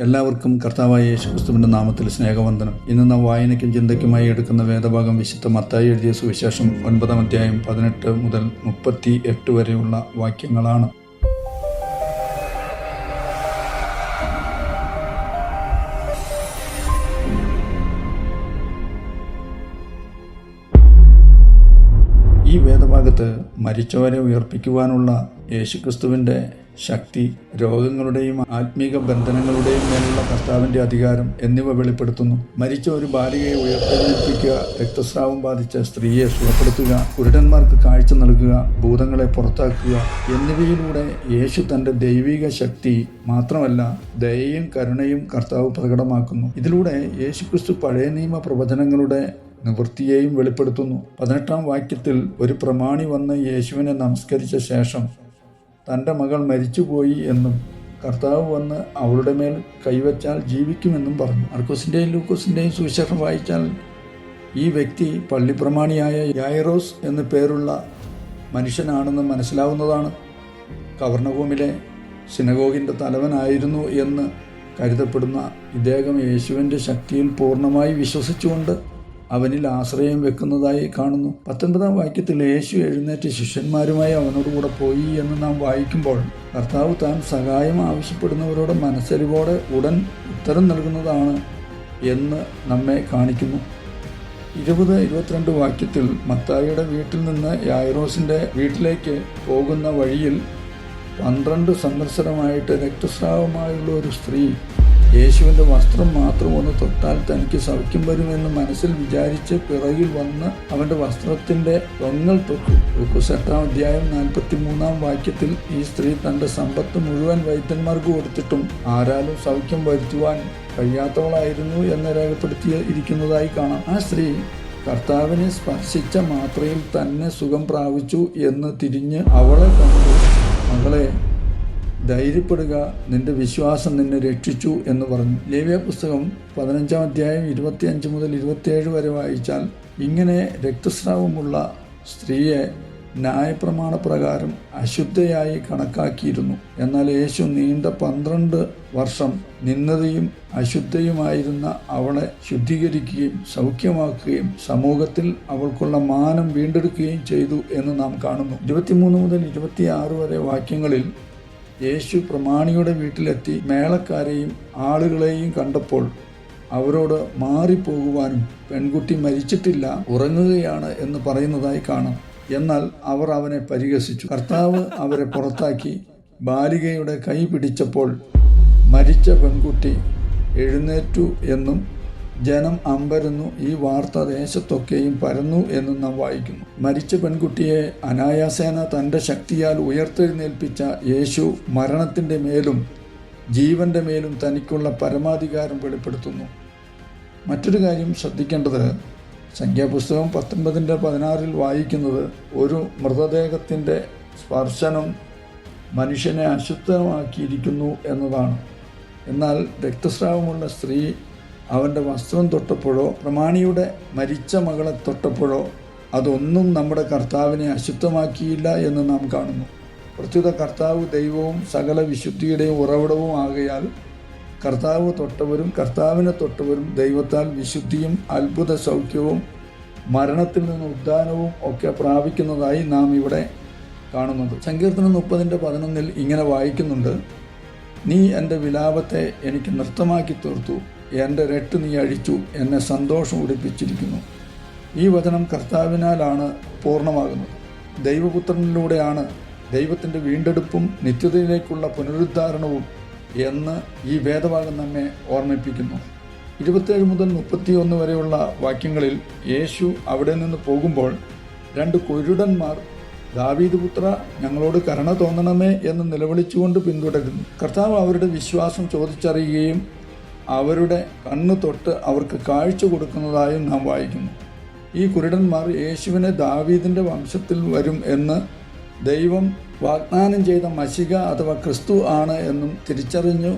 എല്ലാവർക്കും കർത്താവായ യേശുക്രിസ്തുവിന്റെ നാമത്തിൽ സ്നേഹവന്ദനം. ഇന്ന് നാം വായനയ്ക്കും ചിന്തയ്ക്കുമായി എടുക്കുന്ന വേദഭാഗം വിശുദ്ധ മത്തായി എഴുതിയ സുവിശേഷം 9 അധ്യായം 18 മുതൽ 38 വരെയുള്ള വാക്യങ്ങളാണ്. ഈ വേദഭാഗത്ത് മരിച്ചവരെ ഉയർപ്പിക്കുവാനുള്ള യേശുക്രിസ്തുവിന്റെ ശക്തി, രോഗങ്ങളുടെയും ആത്മീക ബന്ധനങ്ങളുടെയും മേലുള്ള കർത്താവിന്റെ അധികാരം എന്നിവ വെളിപ്പെടുത്തുന്നു. മരിച്ച ഒരു ബാലികയെ ഉയർത്തെഴുന്നേൽപ്പിക്കുക, രക്തസ്രാവം ബാധിച്ച സ്ത്രീയെ സുഖപ്പെടുത്തുക, കുരുടന്മാർക്ക് കാഴ്ച നൽകുക, ഭൂതങ്ങളെ പുറത്താക്കുക എന്നിവയിലൂടെ യേശു തന്റെ ദൈവിക ശക്തി മാത്രമല്ല ദയയും കരുണയും കർത്താവ് പ്രകടമാക്കുന്നു. ഇതിലൂടെ യേശുക്രിസ്തു പഴയ നിയമ പ്രവചനങ്ങളുടെ നിവൃത്തിയെയും വെളിപ്പെടുത്തുന്നു. 18-ാം വാക്യത്തിൽ ഒരു പ്രമാണി വന്ന് യേശുവിനെ നമസ്കരിച്ച ശേഷം തൻ്റെ മകൾ മരിച്ചുപോയി എന്നും കർത്താവ് വന്ന് അവളുടെ മേൽ കൈവച്ചാൽ ജീവിക്കുമെന്നും പറഞ്ഞു. മർക്കോസിൻ്റെയും ലൂക്കോസിൻ്റെയും സുവിശേഷം വായിച്ചാൽ ഈ വ്യക്തി പള്ളിപ്രമാണിയായ യായിറോസ് എന്നു പേരുള്ള മനുഷ്യനാണെന്ന് മനസ്സിലാവുന്നതാണ്. കവർണ്ണഭൂമിലെ സിനഗോഗിൻ്റെ തലവനായിരുന്നു എന്ന് കരുതപ്പെടുന്ന ഇദ്ദേഹം യേശുവിൻ്റെ ശക്തിയിൽ പൂർണ്ണമായി വിശ്വസിച്ചുകൊണ്ട് അവനിൽ ആശ്രയം വെക്കുന്നതായി കാണുന്നു. 19-ാം വാക്യത്തിൽ യേശു എഴുന്നേറ്റ് ശിഷ്യന്മാരുമായി അവനോടുകൂടെ പോയി എന്ന് നാം വായിക്കുമ്പോൾ കർത്താവ് താൻ സഹായം ആവശ്യപ്പെടുന്നവരോട് മനസ്സരിവോടെ ഉടൻ ഉത്തരം നൽകുന്നതാണ് എന്ന് നമ്മെ കാണിക്കുന്നു. 20-22 വാക്യത്തിൽ മത്തായിയുടെ വീട്ടിൽ നിന്ന് യായിറോസിൻ്റെ വീട്ടിലേക്ക് പോകുന്ന വഴിയിൽ 12 സംവത്സരമായിട്ട് രക്തസ്രാവമായുള്ള ഒരു സ്ത്രീ യേശുവിൻ്റെ വസ്ത്രം മാത്രം ഒന്ന് തൊട്ടാൽ തനിക്ക് സൗഖ്യം വരുമെന്ന് മനസ്സിൽ വിചാരിച്ച് പിറകിൽ വന്ന് അവൻ്റെ വസ്ത്രത്തിൻ്റെ തൊങ്ങൽ തൊട്ടു. ലൂക്കോസ് 8-ാം അധ്യായം 43-ാം വാക്യത്തിൽ ഈ സ്ത്രീ തൻ്റെ സമ്പത്ത് മുഴുവൻ വൈദ്യന്മാർക്ക് കൊടുത്തിട്ടും ആരാലും സൗഖ്യം വരുത്തുവാൻ കഴിയാത്തവളായിരുന്നു എന്ന് രേഖപ്പെടുത്തിയിരിക്കുന്നതായി കാണാം. ആ സ്ത്രീ കർത്താവിനെ സ്പർശിച്ച മാത്രയിൽ തന്നെ സുഖം പ്രാപിച്ചു എന്ന് തിരിഞ്ഞ് അവളെ കണ്ടു. മകളെ, ധൈര്യപ്പെടുക, നിന്റെ വിശ്വാസം നിന്നെ രക്ഷിച്ചു എന്ന് പറഞ്ഞു. ലേവ്യ പുസ്തകം 15-ാം അധ്യായം 25 മുതൽ 27 വരെ വായിച്ചാൽ ഇങ്ങനെ രക്തസ്രാവമുള്ള സ്ത്രീയെ ന്യായപ്രമാണപ്രകാരം അശുദ്ധയായി കണക്കാക്കിയിരുന്നു. എന്നാൽ യേശു നീണ്ട 12 വർഷം നിന്ദതയും അശുദ്ധയുമായിരുന്ന അവളെ ശുദ്ധീകരിക്കുകയും സൗഖ്യമാക്കുകയും സമൂഹത്തിൽ അവൾക്കുള്ള മാനം വീണ്ടെടുക്കുകയും ചെയ്തു എന്ന് നാം കാണുന്നു. 23 മുതൽ 26 വരെ വാക്യങ്ങളിൽ യേശു പ്രമാണിയുടെ വീട്ടിലെത്തി മേളക്കാരെയും ആളുകളെയും കണ്ടപ്പോൾ അവരോട് മാറിപ്പോകുവാനും പെൺകുട്ടി മരിച്ചിട്ടില്ല, ഉറങ്ങുകയാണ് എന്ന് പറയുന്നതായി കാണാം. എന്നാൽ അവർ അവനെ പരിഹസിച്ചു. കർത്താവ് അവരെ പുറത്താക്കി ബാലികയുടെ കൈ പിടിച്ചപ്പോൾ മരിച്ച പെൺകുട്ടി എഴുന്നേറ്റു എന്നും ജനം അമ്പരന്നു. ഈ വാർത്ത ദേശത്തൊക്കെയും പരന്നു എന്നും നാം വായിക്കുന്നു. മരിച്ച പെൺകുട്ടിയെ അനായാസേന തൻ്റെ ശക്തിയാൽ ഉയർത്തെഴുന്നേൽപ്പിച്ച യേശു മരണത്തിൻ്റെ മേലും ജീവൻ്റെ മേലും തനിക്കുള്ള പരമാധികാരം വെളിപ്പെടുത്തുന്നു. മറ്റൊരു കാര്യം ശ്രദ്ധിക്കേണ്ടത്, സംഖ്യാപുസ്തകം 19-16 വായിക്കുന്നത് ഒരു മൃതദേഹത്തിൻ്റെ സ്പർശനം മനുഷ്യനെ അശുദ്ധമാക്കിയിരിക്കുന്നു എന്നതാണ്. എന്നാൽ രക്തസ്രാവമുള്ള സ്ത്രീ അവൻ്റെ വസ്ത്രം തൊട്ടപ്പോഴോ പ്രമാണിയുടെ മരിച്ച മകളെ തൊട്ടപ്പോഴോ അതൊന്നും നമ്മുടെ കർത്താവിനെ അശുദ്ധമാക്കിയില്ല എന്ന് നാം കാണുന്നു. പ്രത്യുത കർത്താവ് ദൈവവും സകല വിശുദ്ധിയുടെയും ഉറവിടവും ആകയാൽ കർത്താവ് തൊട്ടവരും കർത്താവിനെ തൊട്ടവരും ദൈവത്താൽ വിശുദ്ധിയും അത്ഭുത സൗഖ്യവും മരണത്തിൽ നിന്ന് ഉദ്ധാനവും ഒക്കെ പ്രാപിക്കുന്നതായി നാം ഇവിടെ കാണുന്നത്. സങ്കീർത്തനം 30-11 ഇങ്ങനെ വായിക്കുന്നുണ്ട്: നീ എൻ്റെ വിലാപത്തെ എനിക്ക് നൃത്തമാക്കി തീർത്തു, എൻ്റെ രട്ട് നീ അഴിച്ചു, എന്നെ സന്തോഷം ഉടിപ്പിച്ചിരിക്കുന്നു. ഈ വചനം കർത്താവിനാലാണ് പൂർണ്ണമാകുന്നത്. ദൈവപുത്രനിലൂടെയാണ് ദൈവത്തിൻ്റെ വീണ്ടെടുപ്പും നിത്യതയിലേക്കുള്ള പുനരുദ്ധാരണവും എന്ന് ഈ വേദഭാഗം നമ്മെ ഓർമ്മിപ്പിക്കുന്നു. 27 മുതൽ 31 വരെയുള്ള വാക്യങ്ങളിൽ യേശു അവിടെ നിന്ന് പോകുമ്പോൾ 2 കുരുടന്മാർ ദാവീദ് പുത്ര, ഞങ്ങളോട് കരുണ തോന്നണമേ എന്ന് നിലവിളിച്ചുകൊണ്ട് പിന്തുടരുന്നു. കർത്താവ് അവരുടെ വിശ്വാസം ചോദിച്ചറിയുകയും അവരുടെ കണ്ണു തൊട്ട് അവർക്ക് കാഴ്ച കൊടുക്കുന്നതായും നാം വായിക്കുന്നു. ഈ കുരുടന്മാർ യേശുവിനെ ദാവീദിൻ്റെ വംശത്തിൽ വരും എന്ന് ദൈവം വാഗ്ദാനം ചെയ്ത മശിഹ അഥവാ ക്രിസ്തു ആണ് എന്നും തിരിച്ചറിഞ്ഞു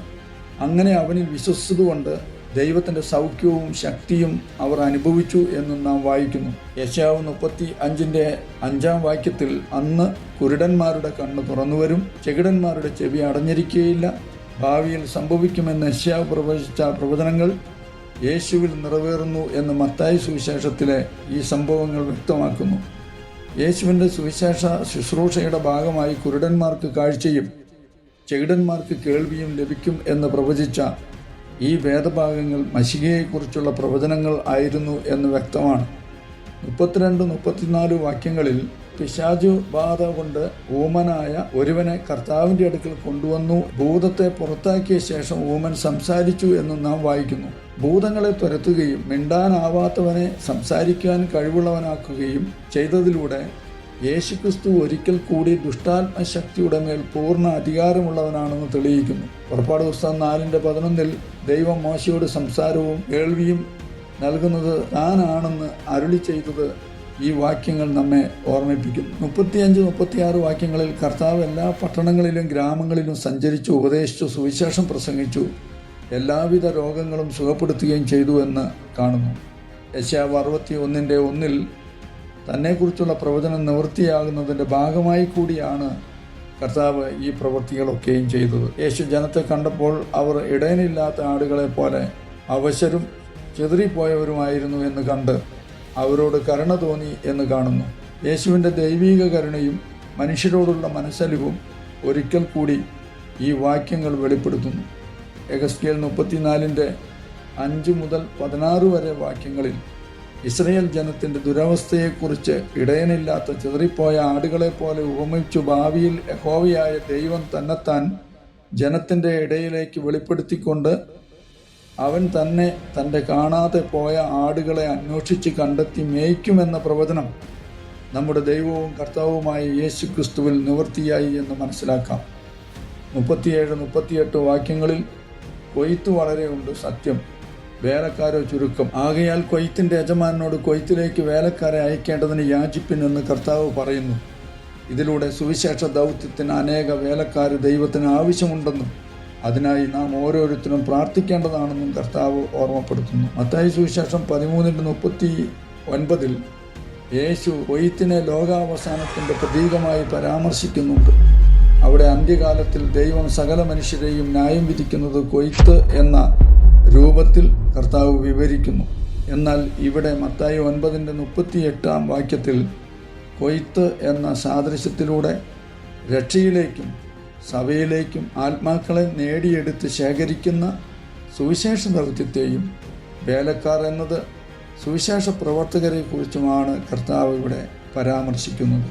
അങ്ങനെ അവനിൽ വിശ്വസിച്ചതുകൊണ്ട് ദൈവത്തിൻ്റെ സൗഖ്യവും ശക്തിയും അവർ അനുഭവിച്ചു എന്നും നാം വായിക്കുന്നു. യെശയ്യാവ് 35-ന്റെ 5-ാം വാക്യത്തിൽ അന്ന് കുരുടന്മാരുടെ കണ്ണ് തുറന്നുവരും, ചെകിടന്മാരുടെ ചെവി അടഞ്ഞിരിക്കുകയില്ല, ഭാവിയിൽ സംഭവിക്കുമെന്ന് യെശയ്യാവ് പ്രവചിച്ച പ്രവചനങ്ങൾ യേശുവിൽ നിറവേറുന്നു എന്ന് മത്തായി സുവിശേഷത്തിലെ ഈ സംഭവങ്ങൾ വ്യക്തമാക്കുന്നു. യേശുവിൻ്റെ സുവിശേഷ ശുശ്രൂഷയുടെ ഭാഗമായി കുരുടന്മാർക്ക് കാഴ്ചയും ചെകിടന്മാർക്ക് കേൾവിയും ലഭിക്കും എന്ന് പ്രവചിച്ച ഈ വേദഭാഗങ്ങൾ മശിഹയെക്കുറിച്ചുള്ള പ്രവചനങ്ങൾ ആയിരുന്നു എന്ന് വ്യക്തമാണ്. 32-34 വാക്യങ്ങളിൽ പിശാചു ബാധ കൊണ്ട് ഊമനായ ഒരുവനെ കർത്താവിൻ്റെ അടുക്കൽ കൊണ്ടുവന്നു. ഭൂതത്തെ പുറത്താക്കിയ ശേഷം ഊമൻ സംസാരിച്ചു എന്ന് നാം വായിക്കുന്നു. ഭൂതങ്ങളെ തുരത്തുകയും മിണ്ടാനാവാത്തവനെ സംസാരിക്കാൻ കഴിവുള്ളവനാക്കുകയും ചെയ്തതിലൂടെ യേശുക്രിസ്തു ഒരിക്കൽ കൂടി ദുഷ്ടാത്മശക്തിയുടെ മേൽ പൂർണ്ണ അധികാരമുള്ളവനാണെന്ന് തെളിയിക്കുന്നു. പുറപ്പാട് പുസ്തകം 4:11 ദൈവം മോശയോട് സംസാരവും കേൾവിയും നൽകുന്നത് താനാണെന്ന് അരുളി ചെയ്തത് ഈ വാക്യങ്ങൾ നമ്മെ ഓർമ്മിപ്പിക്കുന്നു. 35-36 വാക്യങ്ങളിൽ കർത്താവ് എല്ലാ പട്ടണങ്ങളിലും ഗ്രാമങ്ങളിലും സഞ്ചരിച്ചു, ഉപദേശിച്ചു, സുവിശേഷം പ്രസംഗിച്ചു, എല്ലാവിധ രോഗങ്ങളും സുഖപ്പെടുത്തുകയും ചെയ്തു എന്ന് കാണുന്നു. യെശയ്യാവ് 61:1 തന്നെക്കുറിച്ചുള്ള പ്രവചനം നിവൃത്തിയാകുന്നതിൻ്റെ ഭാഗമായി കൂടിയാണ് കർത്താവ് ഈ പ്രവൃത്തികളൊക്കെയും ചെയ്തത്. യേശു ജനത്തെ കണ്ടപ്പോൾ അവർ ഇടയനില്ലാത്ത ആടുകളെ പോലെ അവശരും ചിതറിപ്പോയവരുമായിരുന്നു എന്ന് കണ്ട് അവരോട് കരുണ തോന്നി എന്ന് കാണുന്നു. യേശുവിൻ്റെ ദൈവീക കരുണയും മനുഷ്യരോടുള്ള മനസ്സലിവും ഒരിക്കൽ കൂടി ഈ വാക്യങ്ങൾ വെളിപ്പെടുത്തുന്നു. എഹെസ്കേൽ 34:5-16 വരെ വാക്യങ്ങളിൽ ഇസ്രയേൽ ജനത്തിൻ്റെ ദുരവസ്ഥയെക്കുറിച്ച് ഇടയനില്ലാത്ത ചിതറിപ്പോയ ആടുകളെ പോലെ ഉപമിച്ചു ഭാവിയിൽ യഹോവയായ ദൈവം തന്നെത്താൻ ജനത്തിൻ്റെ ഇടയിലേക്ക് വെളിപ്പെടുത്തിക്കൊണ്ട് അവൻ തന്നെ തൻ്റെ കാണാതെ പോയ ആടുകളെ അന്വേഷിച്ച് കണ്ടെത്തി മേയ്ക്കുമെന്ന പ്രവചനം നമ്മുടെ ദൈവവും കർത്താവുമായ യേശു ക്രിസ്തുവിൽ നിവൃത്തിയായി എന്ന് മനസ്സിലാക്കാം. 37-38 വാക്യങ്ങളിൽ കൊയ്ത്ത് വളരെ ഉണ്ട്, സത്യം, വേലക്കാരോ ചുരുക്കം. ആകയാൽ കൊയ്ത്തിൻ്റെ യജമാനോട് കൊയ്ത്തിലേക്ക് വേലക്കാരെ അയക്കേണ്ടതിന് യാചിപ്പിൻ എന്ന് കർത്താവ് പറയുന്നു. ഇതിലൂടെ സുവിശേഷ ദൗത്യത്തിന് അനേക വേലക്കാർ ദൈവത്തിന് ആവശ്യമുണ്ടെന്നും അതിനായി നാം ഓരോരുത്തരും പ്രാർത്ഥിക്കേണ്ടതാണെന്നും കർത്താവ് ഓർമ്മപ്പെടുത്തുന്നു. മത്തായി സുവിശേഷം 13:39 യേശു കൊയ്ത്തിനെ ലോകാവസാനത്തിൻ്റെ പ്രതീകമായി പരാമർശിക്കുന്നുണ്ട്. അവിടെ അന്ത്യകാലത്തിൽ ദൈവം സകല മനുഷ്യരെയും ന്യായം വിധിക്കുന്നത് കൊയ്ത്ത് എന്ന രൂപത്തിൽ കർത്താവ് വിവരിക്കുന്നു. എന്നാൽ ഇവിടെ മത്തായി 9:38 വാക്യത്തിൽ കൊയ്ത്ത് എന്ന സാദൃശ്യത്തിലൂടെ രക്ഷയിലേക്കും സഭയിലേക്കും ആത്മാക്കളെ നേടിയെടുത്ത് ശേഖരിക്കുന്ന സുവിശേഷ ദൗത്യത്തെയും വേലക്കാർ എന്നത് സുവിശേഷ പ്രവർത്തകരെക്കുറിച്ചുമാണ് കർത്താവ് ഇവിടെ പരാമർശിക്കുന്നത്.